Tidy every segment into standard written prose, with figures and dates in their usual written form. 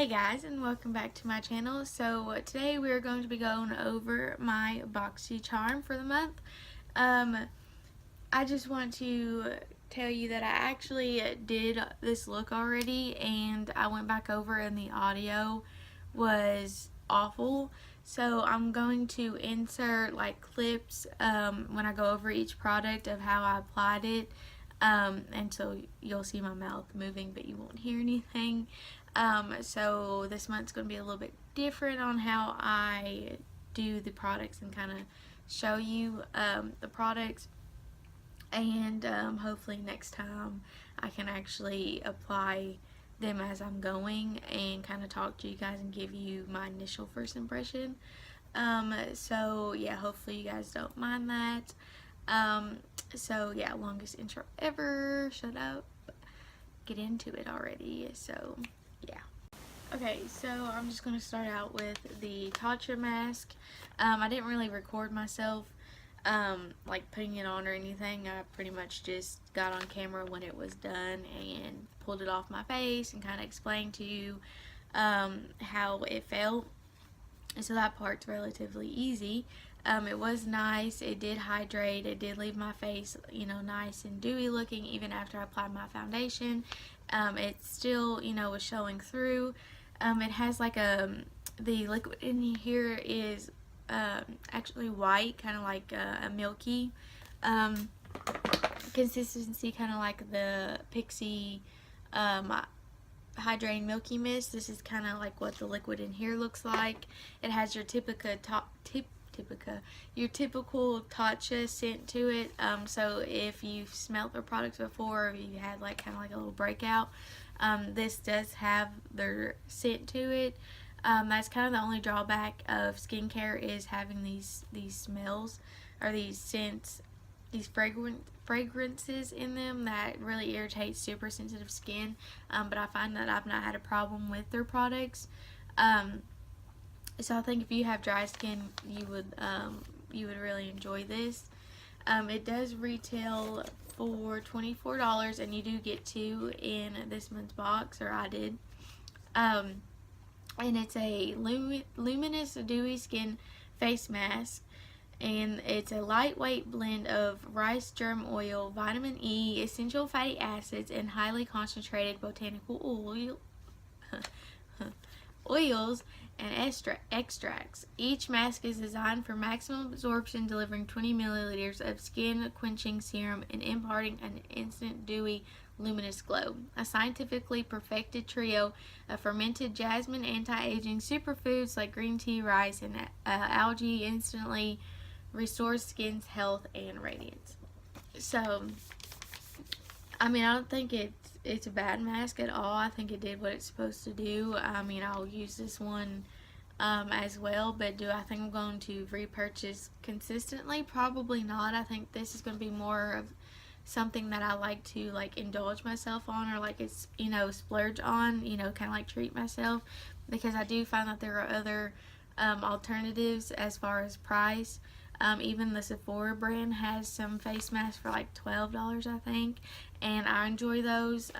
Hey guys, and welcome back to my channel. So today we're going to be going over my Boxycharm for the month. I just want to tell you that I actually did this look already, and I went back over and the audio was awful. So I'm going to insert like clips when I go over each product of how I applied it. And so you'll see my mouth moving, but you won't hear anything. So this month's going to be a little bit different on how I do the products and kind of show you the products. And hopefully next time I can actually apply them as I'm going and kind of talk to you guys and give you my initial first impression. So yeah, hopefully you guys don't mind that. So yeah, longest intro ever. Shut up. Get into it already. So yeah. Okay, so I'm just going to start out with the Tatcha mask. I didn't really record myself like putting it on or anything. I pretty much just got on camera when it was done and pulled it off my face and kind of explained to you how it felt. So that part's relatively easy. It was nice. It did hydrate. It did leave my face, you know, nice and dewy looking even after I applied my foundation. It still, you know, was showing through. It has like the liquid in here is actually white, kind of like a milky consistency, kind of like the Pixie hydrating milky mist. This is kind of like what the liquid in here looks like. It has your typical Tatcha scent to it. So if you've smelled their products before, or you had like kind of like a little breakout, this does have their scent to it. That's kind of the only drawback of skincare, is having these smells or these scents, these fragrances in them that really irritate super sensitive skin. But I find that I've not had a problem with their products. So I think if you have dry skin, you would really enjoy this. It does retail for $24, and you do get 2 in this month's box, or I did. And it's a Luminous Dewy Skin Face Mask, and it's a lightweight blend of rice germ oil, vitamin E, essential fatty acids, and highly concentrated botanical oils and extracts. Each mask is designed for maximum absorption, delivering 20 milliliters of skin quenching serum and imparting an instant dewy luminous glow. A scientifically perfected trio of fermented jasmine anti-aging superfoods like green tea, rice, and algae instantly restores skin's health and radiance. So I mean, I don't think it's a bad mask at all. I think it did what it's supposed to do. I mean, I'll use this one as well, but do I think I'm going to repurchase consistently? Probably not. I think this is going to be more of something that I like to like indulge myself on, or like it's, you know, splurge on, you know, kind of like treat myself, because I do find that there are other alternatives as far as price. Even the Sephora brand has some face masks for like $12, I think, and I enjoy those.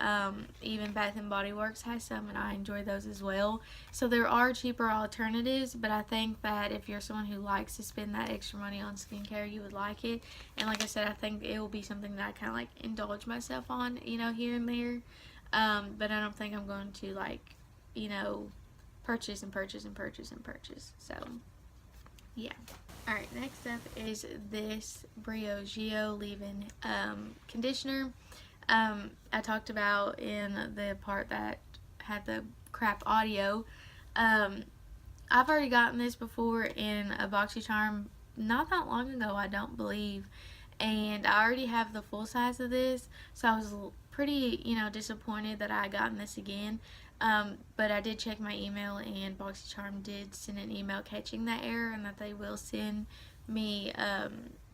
Even Bath & Body Works has some, and I enjoy those as well. So there are cheaper alternatives, but I think that if you're someone who likes to spend that extra money on skincare, you would like it. And like I said, I think it will be something that I kind of like indulge myself on, you know, here and there. But I don't think I'm going to like, you know, purchase and purchase and purchase and purchase. So yeah. Alright, next up is this Briogeo leave-in conditioner. I talked about in the part that had the crap audio. I've already gotten this before in a Boxycharm not that long ago, I don't believe. And I already have the full size of this, so I was pretty, you know, disappointed that I had gotten this again. But I did check my email, and Boxycharm did send an email catching that error, and that they will send me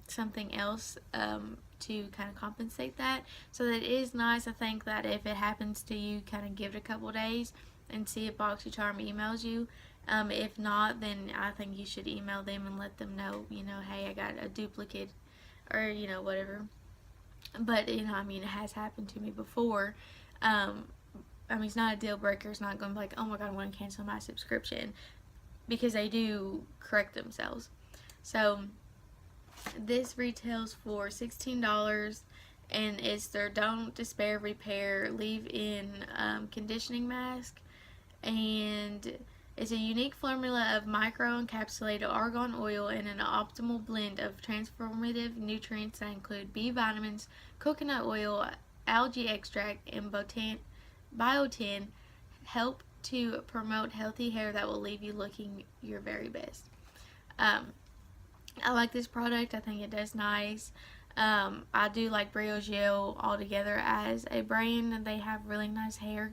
something else to kind of compensate that. So that is nice. I think that if it happens to you, kind of give it a couple days and see if Boxycharm emails you. If not, then I think you should email them and let them know, you know, hey, I got a duplicate, or, you know, whatever. But, you know, I mean, it has happened to me before. I mean, it's not a deal breaker. It's not going to be like, oh my god, I want to cancel my subscription, because they do correct themselves. So this retails for $16, and it's their Don't Despair Repair Leave-In Conditioning Mask, and it's a unique formula of micro-encapsulated argan oil and an optimal blend of transformative nutrients that include B vitamins, coconut oil, algae extract, and biotin, help to promote healthy hair that will leave you looking your very best. I like this product. I think it does nice. I do like Briogeo altogether as a brand, and they have really nice hair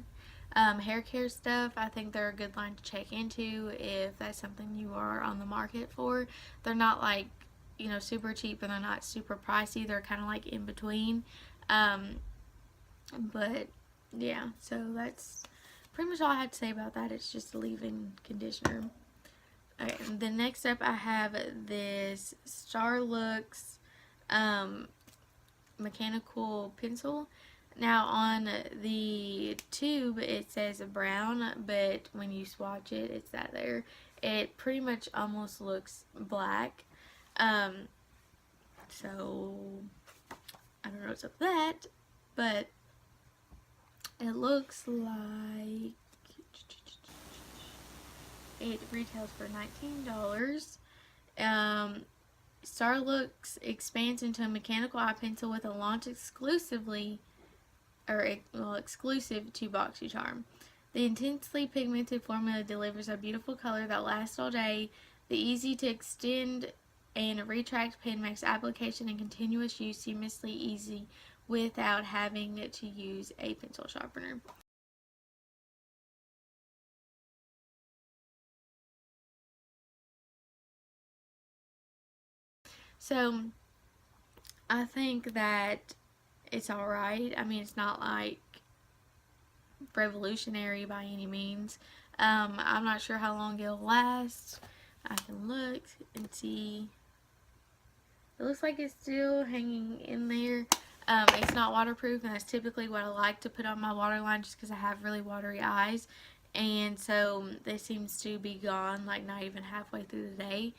care stuff. I think they're a good line to check into if that's something you are on the market for. They're not like, you know, super cheap, and they're not super pricey. They're kind of like in between. But yeah, so that's pretty much all I had to say about that. It's just a leave-in conditioner. Okay, then next up I have this Starlooks mechanical pencil. Now on the tube it says brown, but when you swatch it, it's that there. It pretty much almost looks black. So I don't know what's up with that, but it looks like it retails for $19. Starlooks expands into a mechanical eye pencil with a launch exclusive to Boxycharm. The intensely pigmented formula delivers a beautiful color that lasts all day. The easy to extend and retract pen makes application and continuous use seamlessly easy without having to use a pencil sharpener. So I think that it's alright. I mean, it's not like revolutionary by any means. I'm not sure how long it'll last. I can look and see. It looks like it's still hanging in there. It's not waterproof, and that's typically what I like to put on my waterline just because I have really watery eyes. And so this seems to be gone, like not even halfway through the day.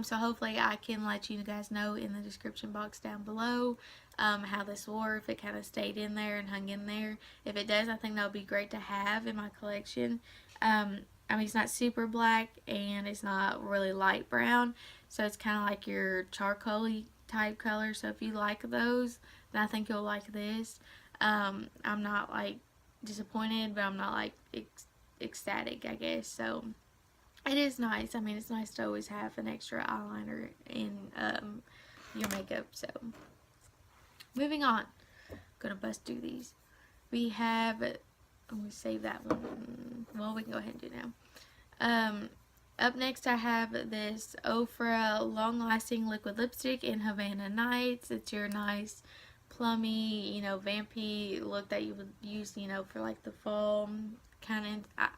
So hopefully I can let you guys know in the description box down below how this wore, if it kind of stayed in there and hung in there. If it does, I think that would be great to have in my collection. I mean, it's not super black, and it's not really light brown, so it's kind of like your charcoal-y type color. So if you like those, then I think you'll like this. I'm not like disappointed, but I'm not like ecstatic, I guess. So it is nice. I mean, it's nice to always have an extra eyeliner in your makeup. So moving on, I'm gonna bust through these. We have, let me save that one. Well, we can go ahead and do it now. Up next I have this Ofra long lasting liquid lipstick in Havana Nights. It's your nice plummy, you know, vampy look that you would use, you know, for like the fall kind of.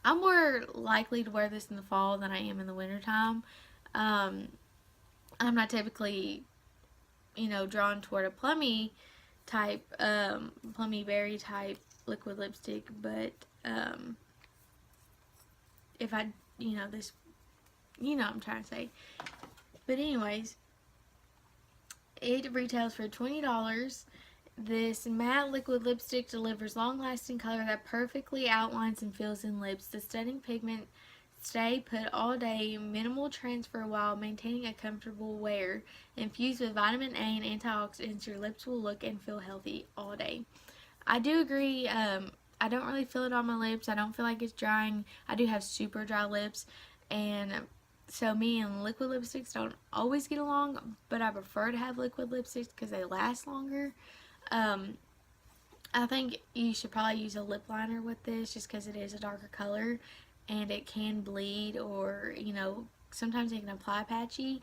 I'm more likely to wear this in the fall than I am in the wintertime. I'm not typically, you know, drawn toward a plummy type, plummy berry type liquid lipstick, but if I, you know, this, you know what I'm trying to say. But anyways, it retails for $20. This matte liquid lipstick delivers long-lasting color that perfectly outlines and fills in lips. The stunning pigment stay put all day, minimal transfer while maintaining a comfortable wear. Infused with vitamin A and antioxidants, your lips will look and feel healthy all day. I do agree. I don't really feel it on my lips. I don't feel like it's drying. I do have super dry lips, and so me and liquid lipsticks don't always get along, but I prefer to have liquid lipsticks because they last longer. I think you should probably use a lip liner with this just because it is a darker color and it can bleed, or, you know, sometimes it can apply patchy.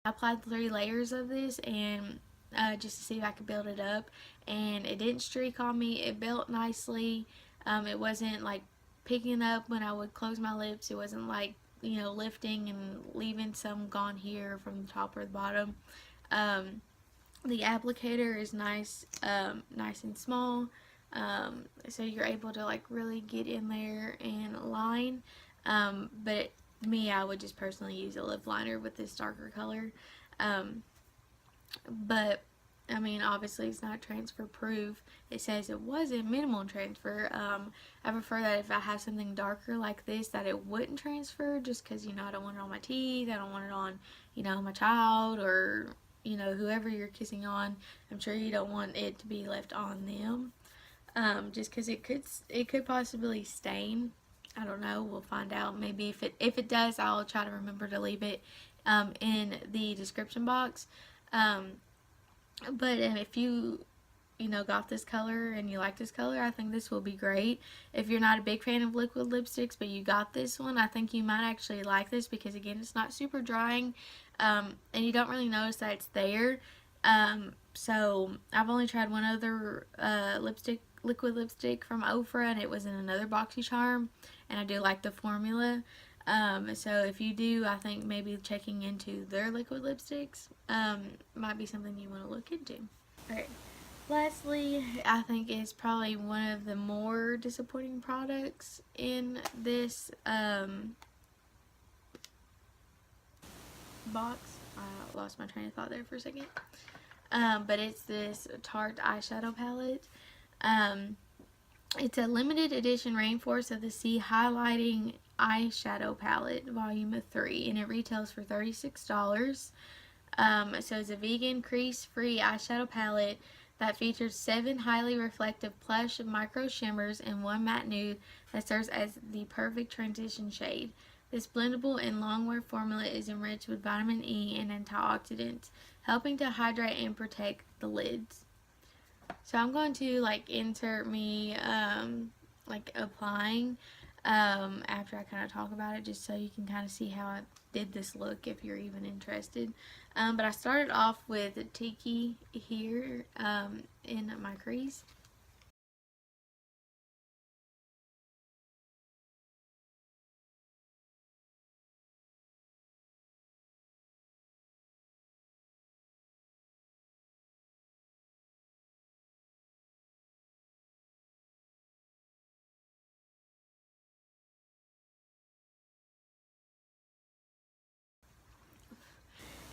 I applied 3 layers of this, and just to see if I could build it up, and it didn't streak on me. It built nicely. It wasn't like picking up when I would close my lips. It wasn't like, you know, lifting and leaving some gone here from the top or the bottom. The applicator is nice, nice and small, so you're able to like really get in there and line. But me, I would just personally use a lip liner with this darker color. But I mean, obviously it's not transfer proof. It says it was a minimal transfer. I prefer that if I have something darker like this, that it wouldn't transfer, just because, you know, I don't want it on my teeth, I don't want it on, you know, my child, or, you know, whoever you're kissing on. I'm sure you don't want it to be left on them, just because it could possibly stain. I don't know. We'll find out. Maybe if it does, I'll try to remember to leave it in the description box. But if you know, got this color and you like this color, I think this will be great. If you're not a big fan of liquid lipsticks, but you got this one, I think you might actually like this, because again, it's not super drying, and you don't really notice that it's there. So I've only tried one other liquid lipstick from Ofra, and it was in another Boxycharm, and I do like the formula. So if you do, I think maybe checking into their liquid lipsticks might be something you want to look into. Alright, lastly, I think is probably one of the more disappointing products in this box. I lost my train of thought there for a second. But it's this Tarte eyeshadow palette. It's a limited edition Rainforest of the Sea highlighting eyeshadow palette, volume 3, and it retails for $36. So it's a vegan, crease-free eyeshadow palette that features 7 highly reflective plush micro shimmers and 1 matte nude that serves as the perfect transition shade. This blendable and longwear formula is enriched with vitamin E and antioxidants, helping to hydrate and protect the lids. So I'm going to like insert me like applying after I kind of talk about it, just so you can kind of see how I did this look if you're even interested. But I started off with Tiki here in my crease.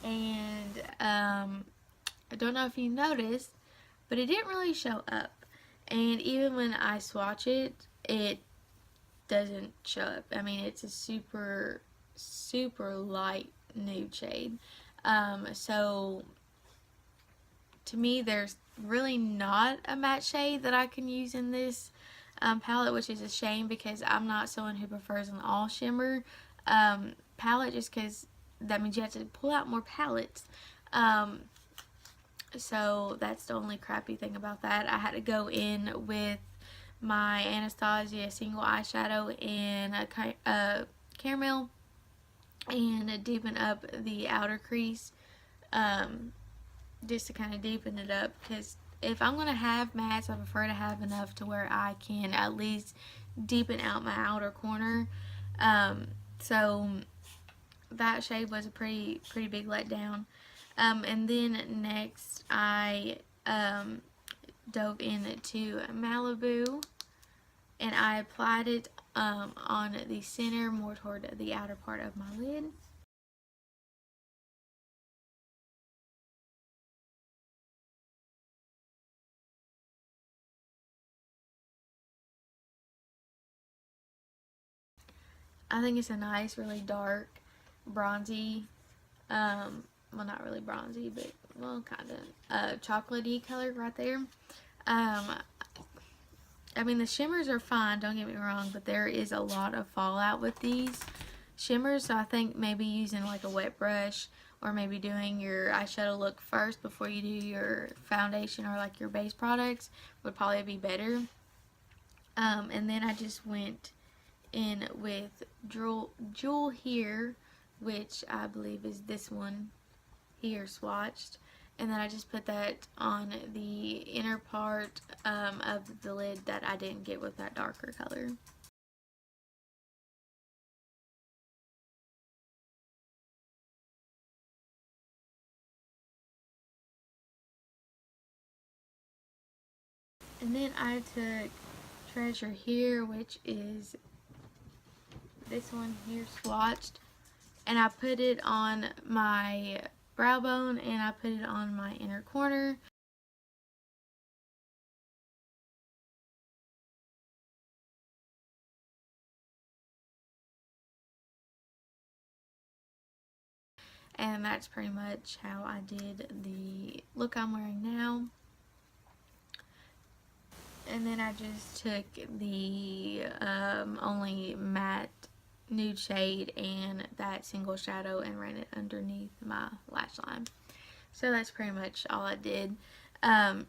And I don't know if you noticed, but it didn't really show up. And even when I swatch it, it doesn't show up. I mean, it's a super, super light nude shade. So to me, there's really not a matte shade that I can use in this palette, which is a shame, because I'm not someone who prefers an all shimmer palette, just because that means you have to pull out more palettes. So that's the only crappy thing about that. I had to go in with my Anastasia single eyeshadow in a caramel and deepen up the outer crease, just to kind of deepen it up, because if I'm going to have mattes, I prefer to have enough to where I can at least deepen out my outer corner. So that shade was a pretty big letdown. And then next I dove into Malibu, and I applied it on the center, more toward the outer part of my lid. I think it's a nice, really dark, bronzy, well, not really bronzy, but, well, kind of, chocolatey color right there. I mean, the shimmers are fine, don't get me wrong, but there is a lot of fallout with these shimmers, so I think maybe using like a wet brush, or maybe doing your eyeshadow look first before you do your foundation or like your base products would probably be better. And then I just went in with Jewel here, which I believe is this one here swatched, and then I just put that on the inner part of the lid that I didn't get with that darker color. And then I took Treasure here, which is this one here swatched, and I put it on my brow bone and I put it on my inner corner. And that's pretty much how I did the look I'm wearing now. And then I just took the only matte nude shade and that single shadow and ran it underneath my lash line. So that's pretty much all I did. I'm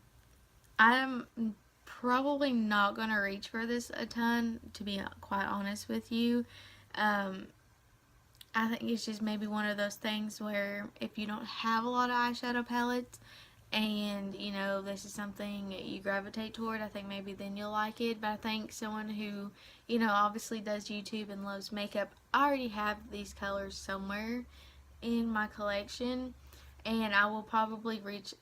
probably not going to reach for this a ton, to be quite honest with you. I think it's just maybe one of those things where if you don't have a lot of eyeshadow palettes and, you know, this is something you gravitate toward, I think maybe then you'll like it. But I think someone who, you know, obviously does YouTube and loves makeup, I already have these colors somewhere in my collection, and I will probably reach,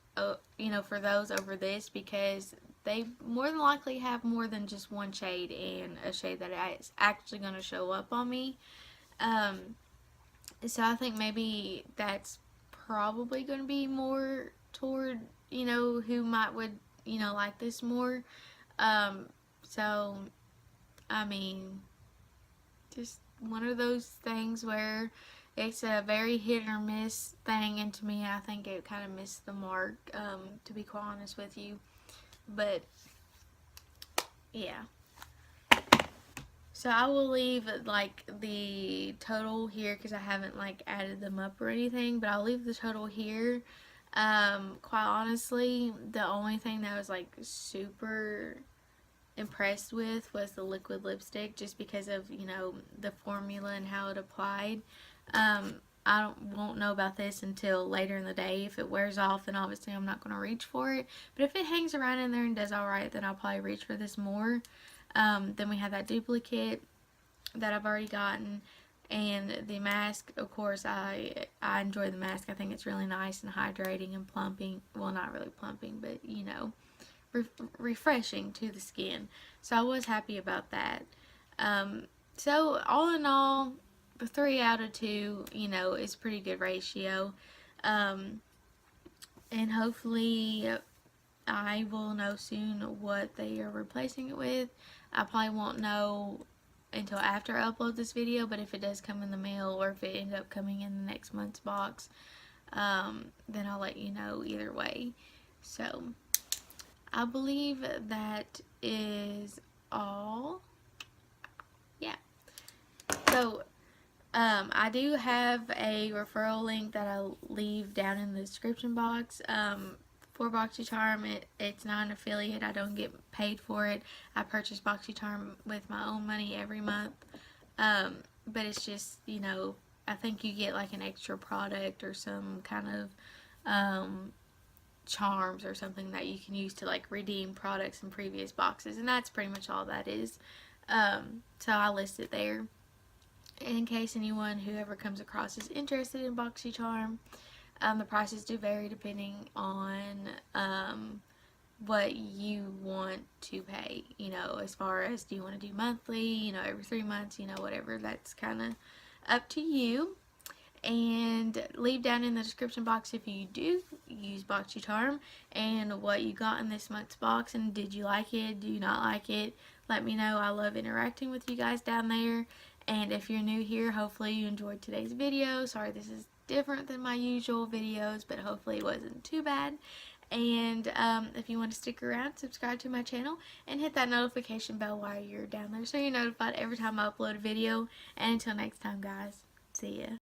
you know, for those over this because they more than likely have more than just one shade and a shade that is actually going to show up on me. So I think maybe that's probably going to be more toward, you know, who would, you know, like this more. So, I mean, just one of those things where it's a very hit or miss thing, and to me, I think it kind of missed the mark, to be quite honest with you. But, yeah. So I will leave like the total here because I haven't like added them up or anything, but I'll leave the total here. Quite honestly, the only thing that I was like super impressed with was the liquid lipstick, just because of, you know, the formula and how it applied. I won't know about this until later in the day. If it wears off, then obviously I'm not going to reach for it. But if it hangs around in there and does alright, then I'll probably reach for this more. Then we have that duplicate that I've already gotten, and the mask. Of course, I enjoy the mask. I think it's really nice and hydrating and plumping. Well, not really plumping, but, you know, refreshing to the skin. So I was happy about that. So all in all, 3 out of 2, you know, is pretty good ratio. And hopefully I will know soon what they are replacing it with. I probably won't know until after I upload this video, but if it does come in the mail or if it ends up coming in the next month's box, then I'll let you know either way. So I believe that is all. Yeah. So I do have a referral link that I'll leave down in the description box. For Boxycharm, it's not an affiliate. I don't get paid for it. I purchase Boxycharm with my own money every month. But it's just, you know, I think you get like an extra product or some kind of charms or something that you can use to like redeem products in previous boxes. And that's pretty much all that is. So I list it there in case anyone who ever comes across is interested in Boxycharm. The prices do vary depending on what you want to pay, you know, as far as do you want to do monthly, you know, every 3 months, you know, whatever. That's kind of up to you. And leave down in the description box if you do use Boxycharm and what you got in this month's box, and did you like it, do you not like it. Let me know. I love interacting with you guys down there. And if you're new here, hopefully you enjoyed today's video. Sorry this is different than my usual videos, but hopefully it wasn't too bad. And if you want to stick around, subscribe to my channel and hit that notification bell while you're down there so you're notified every time I upload a video. And until next time, guys, see ya.